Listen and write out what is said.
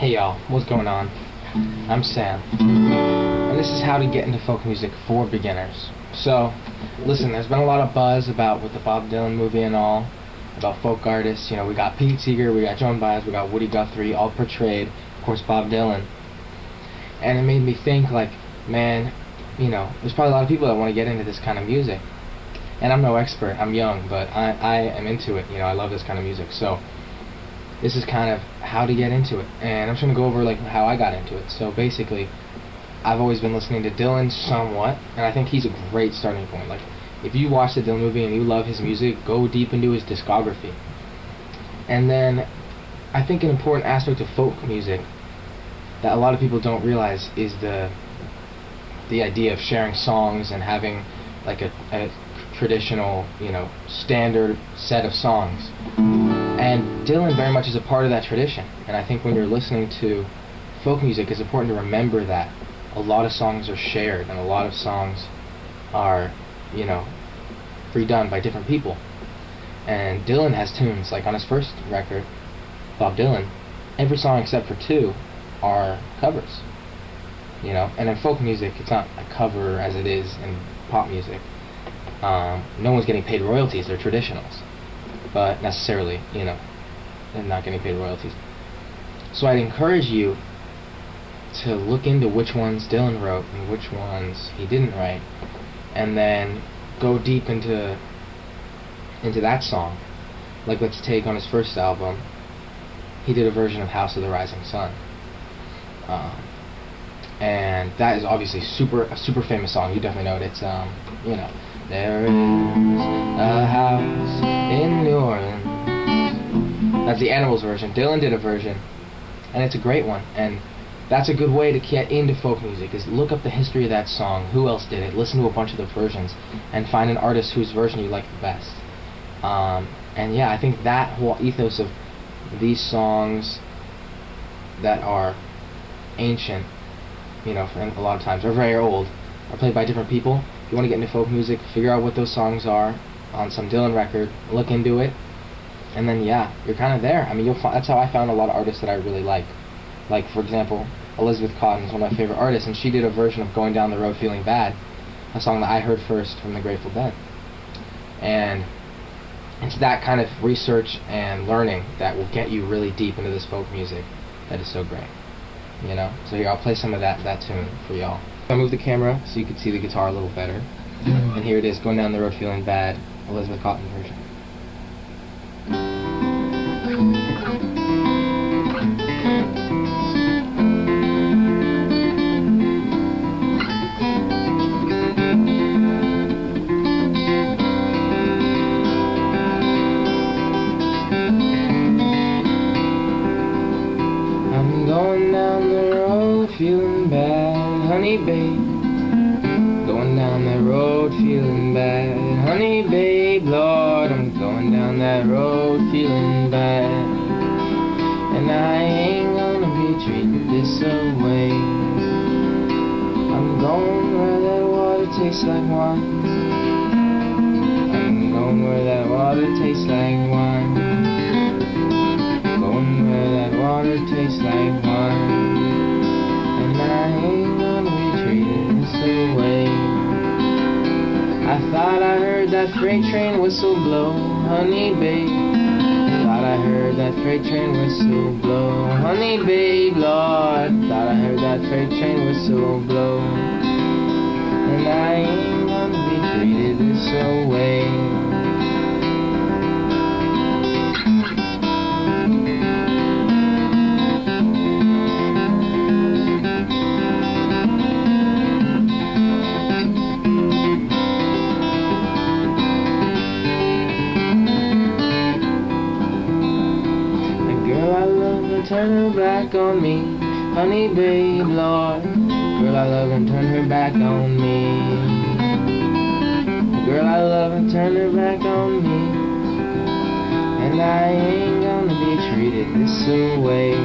Hey y'all, what's going on? I'm Sam, and this is how to get into folk music for beginners. So, listen, there's been a lot of buzz about with the Bob Dylan movie and all, about folk artists. You know, we got Pete Seeger, we got Joan Baez, we got Woody Guthrie, all portrayed, of course, Bob Dylan. And it made me think, like, man, you know, there's probably a lot of people that want to get into this kind of music. And I'm no expert, I'm young, but I am into it. You know, I love this kind of music. So, this is kind of how to get into it, and I'm just going to go over like how I got into it. So basically, I've always been listening to Dylan somewhat, and I think he's a great starting point. Like, if you watch the Dylan movie and you love his music, go deep into his discography. And then, I think an important aspect of folk music that a lot of people don't realize is the idea of sharing songs and having like a traditional, you know, standard set of songs. And Dylan very much is a part of that tradition. And I think when you're listening to folk music, it's important to remember that a lot of songs are shared and a lot of songs are, you know, redone by different people. And Dylan has tunes, like on his first record, Bob Dylan, every song except for two are covers. You know, and in folk music, it's not a cover as it is in pop music. No one's getting paid royalties, they're traditionals. But necessarily, you know, they're not getting paid royalties. So I'd encourage you to look into which ones Dylan wrote and which ones he didn't write, and then go deep into that song. Like, let's take on his first album, he did a version of House of the Rising Sun. And that is obviously a super famous song. You definitely know it. It's, you know, there is a house in New Orleans. That's the Animals version. Dylan did a version, and it's a great one. And that's a good way to get into folk music, is look up the history of that song, who else did it, listen to a bunch of the versions, and find an artist whose version you like the best. And yeah, I think that whole ethos of these songs that are ancient, you know, a lot of times, or very old, are played by different people. If you want to get into folk music, figure out what those songs are on some Dylan record, look into it, and then yeah, you're kind of there. I mean, that's how I found a lot of artists that I really like. Like, for example, Elizabeth Cotten is one of my favorite artists, and she did a version of Going Down the Road Feeling Bad, a song that I heard first from the Grateful Dead. And it's that kind of research and learning that will get you really deep into this folk music that is so great. You know? So here, I'll play some of that tune for y'all. I'll move the camera so you can see the guitar a little better. And here it is, Going Down the Road Feeling Bad, Elizabeth Cotten version. I'm going down the road feeling bad, honey babe. Going down that road feeling bad, honey babe, Lord, I'm going down that road feeling bad. And I ain't gonna be treated this way. I'm going where that water tastes like wine. I'm going where that water tastes like wine. Going where that water tastes like wine. And I ain't gonna be treated this way. I thought I heard that freight train whistle blow, honey babe. Thought I heard that freight train whistle blow, honey babe, Lord. Thought I heard that freight train whistle blow. And I ain't gonna be treated this way. Turn her back on me, honey babe, Lord. Girl I love and turn her back on me. Girl I love and turn her back on me. And I ain't gonna be treated this way.